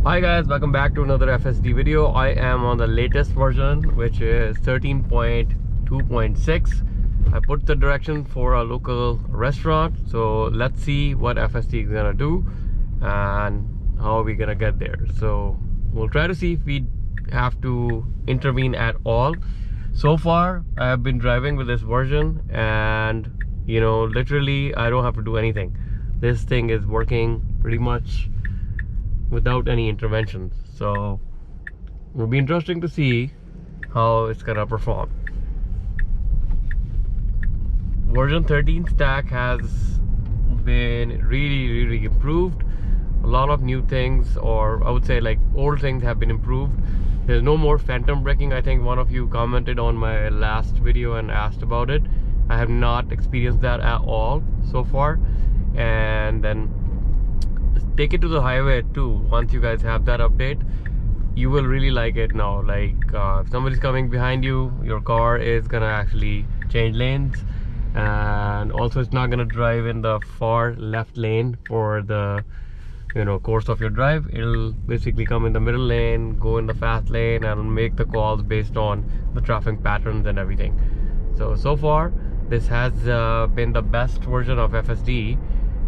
Hi guys, welcome back to another FSD video. I am on the latest version, which is 13.2.6. I put the direction for a local restaurant, so let's see what FSD is gonna do and how we're gonna get there. So we'll try to see if we have to intervene at all. So far I have been driving with this version and literally I don't have to do anything. This thing is working pretty much without any interventions, so it'll be interesting to see how it's gonna perform. Version 13 stack has been really improved. A lot of new things, or I would say like old things, have been improved. There's no more phantom braking. I think one of you commented on my last video and asked about it. I have not experienced that at all so far. And then take it to the highway too. Once you guys have that update, you will really like it now. Like if somebody's coming behind you, your car is gonna actually change lanes, and also it's not gonna drive in the far left lane for the course of your drive. It'll basically come in the middle lane, go in the fast lane, and make the calls based on the traffic patterns and everything. So far this has been the best version of FSD,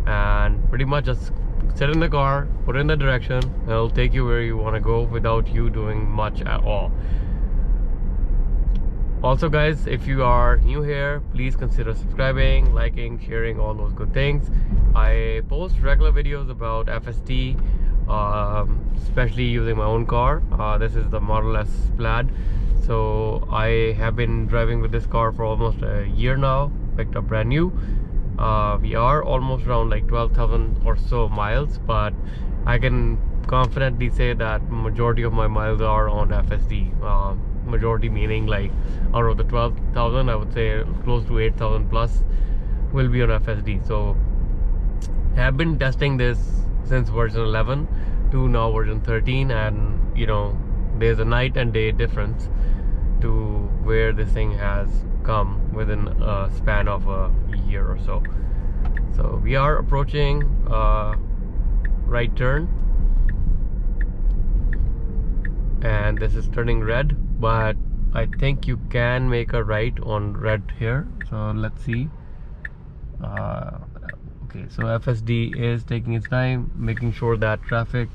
and pretty much just sit in the car, put in the direction, and it'll take you where you want to go without you doing much at all. Also guys, if you are new here, please consider subscribing, liking, sharing, all those good things. I post regular videos about FSD, especially using my own car. This is the Model S Plaid. So I have been driving with this car for almost a year now, picked up brand new. We are almost around like 12,000 or so miles, but I can confidently say that majority of my miles are on FSD. Majority meaning like out of the 12,000, I would say close to 8,000 plus will be on FSD. So I have been testing this since version 11 to now version 13, and there's a night and day difference to where this thing has come within a span of a year or so. So we are approaching right turn, and this is turning red, but I think you can make a right on red here. So let's see. Okay, so FSD is taking its time, making sure that traffic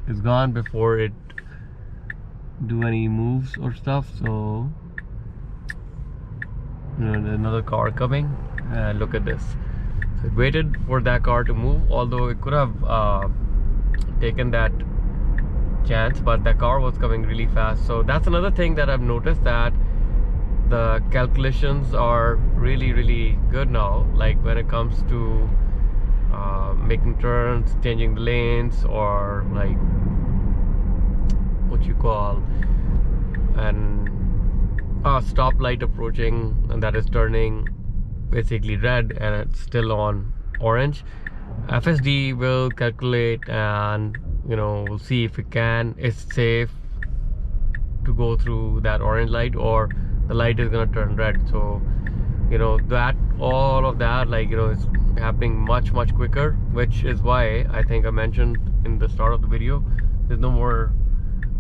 is gone before it do any moves or stuff. So there's another car coming, and look at this. So it waited for that car to move, although it could have taken that chance, but that car was coming really fast. So that's another thing that I've noticed, that the calculations are really good now, like when it comes to making turns, changing the lanes, or like what you call an stoplight approaching, and that is turning basically red and it's still on orange. FSD will calculate, and we'll see if it's safe to go through that orange light, or the light is gonna turn red. So that all of that, like is happening much quicker, which is why I think I mentioned in the start of the video, there's no more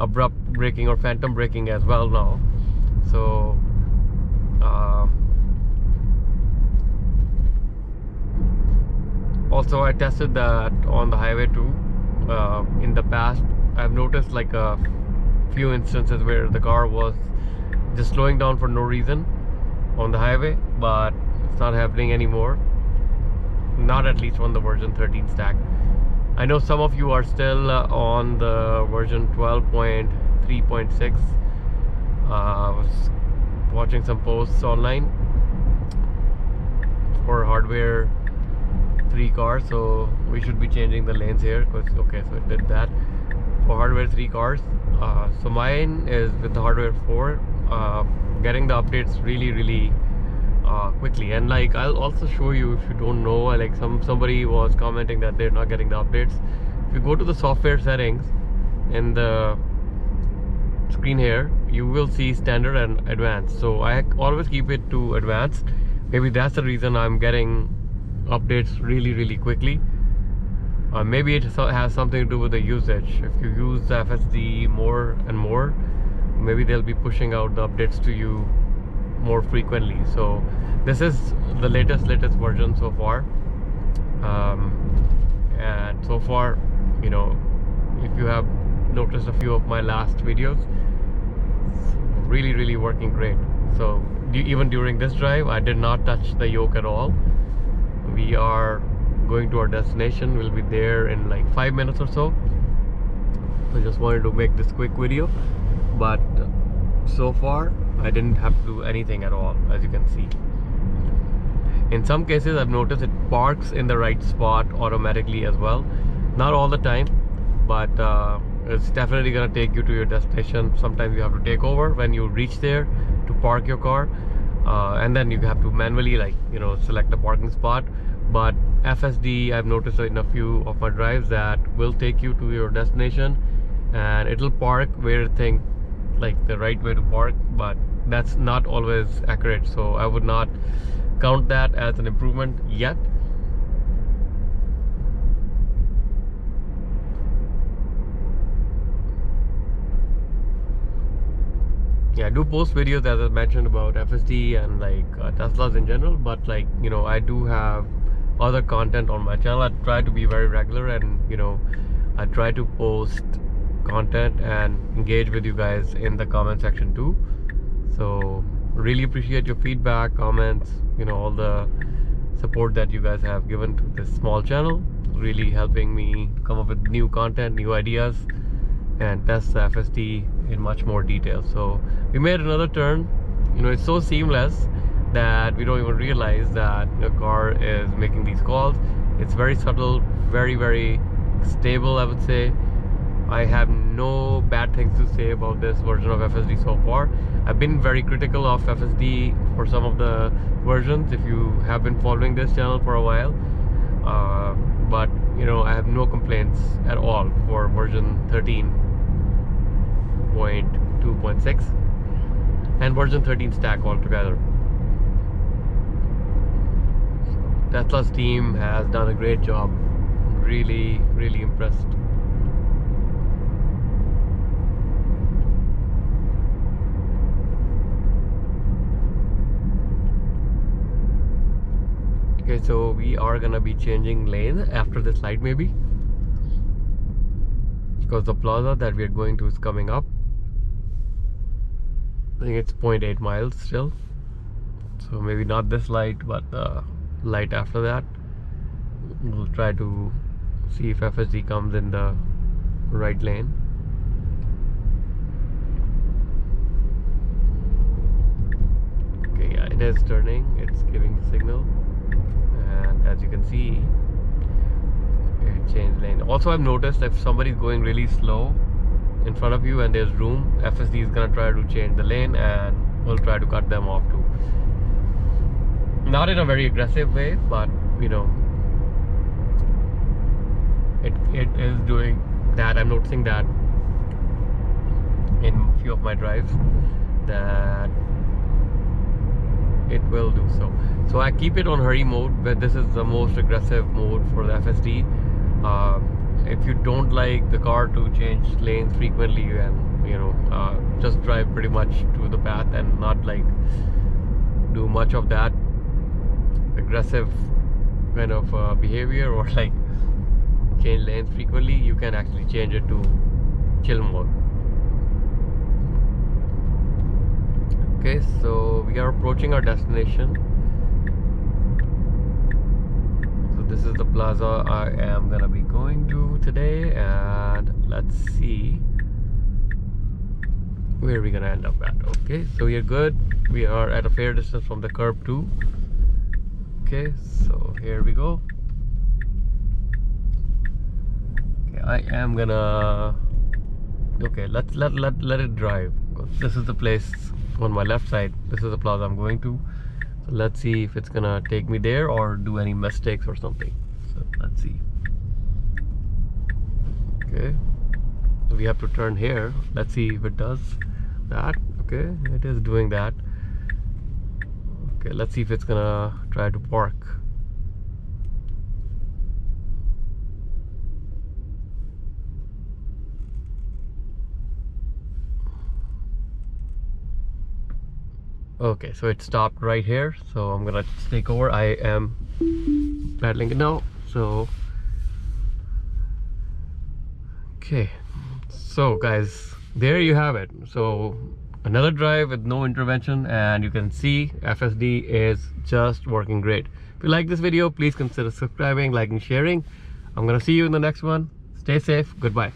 abrupt braking or phantom braking as well now. So also I tested that on the highway too. In the past I've noticed like a few instances where the car was just slowing down for no reason on the highway, but it's not happening anymore, not at least on the version 13 stack. I know some of you are still on the version 12.3.6. I was watching some posts online for hardware 3 cars, so we should be changing the lanes here, because okay, so it did that for hardware 3 cars. So mine is with the hardware 4, getting the updates really quickly. And like I'll also show you, if you don't know, like somebody was commenting that they're not getting the updates. If you go to the software settings in the screen here, you will see standard and advanced. So I always keep it to advanced. Maybe that's the reason I'm getting updates really quickly. Maybe it has something to do with the usage. If you use the FSD more and more, maybe they'll be pushing out the updates to you more frequently. So this is the latest version so far, and so far, you know, if you have noticed a few of my last videos, it's really working great. So even during this drive, I did not touch the yoke at all. We are going to our destination. We'll be there in like 5 minutes or so. I just wanted to make this quick video, but so far I didn't have to do anything at all, as you can see. In some cases I've noticed it parks in the right spot automatically as well. Not all the time, but it's definitely gonna take you to your destination. Sometimes you have to take over when you reach there to park your car, and then you have to manually, like, you know, select a parking spot. But FSD, I've noticed in a few of my drives that will take you to your destination, and it'll park where you think like the right way to park, but that's not always accurate. So I would not count that as an improvement yet. Yeah, I do post videos, as I mentioned, about FSD and like Teslas in general, but like, you know, I do have other content on my channel. I try to be very regular, and you know, I try to post content and engage with you guys in the comment section too. So really appreciate your feedback, comments, you know, all the support that you guys have given to this small channel. Really helping me come up with new content, new ideas, and test the FSD in much more detail. So we made another turn. You know, it's so seamless that we don't even realize that the car is making these calls. It's very subtle, very stable, I would say. I have no bad things to say about this version of FSD so far. I've been very critical of FSD for some of the versions, if you have been following this channel for a while, but you know, I have no complaints at all for version 13.2.6 and version 13 stack altogether. So Tesla's team has done a great job. Really impressed. Okay, so we are gonna be changing lane after this light, maybe, because the plaza that we are going to is coming up. I think it's 0.8 miles still, so maybe not this light, but the light after that. We'll try to see if FSD comes in the right lane. Okay, yeah, it is turning, it's giving the signal, and as you can see, it changed lane. Also, I've noticed if somebody's going really slow in front of you and there's room, FSD is gonna try to change the lane and will try to cut them off too. Not in a very aggressive way, but you know, it is doing that. I'm noticing that in a few of my drives that it will do so. So I keep it on hurry mode, but this is the most aggressive mode for the FSD. If you don't like the car to change lanes frequently, and you know, just drive pretty much to the path and not like do much of that aggressive kind of behavior, or like change lanes frequently, you can actually change it to chill mode. Okay, so we are approaching our destination. So this is the plaza I am gonna be going to today, and let's see where we're gonna end up at. Okay, so we are good. We are at a fair distance from the curb too. Okay, so here we go. Okay, I am gonna, okay, let it drive. This is the place on my left side. This is the plaza I'm going to. So let's see if it's gonna take me there or do any mistakes or something. So let's see. Okay, so we have to turn here. Let's see if it does that. Okay, it is doing that. Okay, let's see if it's gonna try to park. Okay, so it stopped right here, so I'm gonna just take over. I am pedaling it now, so okay. So guys, there you have it. So another drive with no intervention, and you can see FSD is just working great. If you like this video, please consider subscribing, liking, sharing. I'm gonna see you in the next one. Stay safe. Goodbye.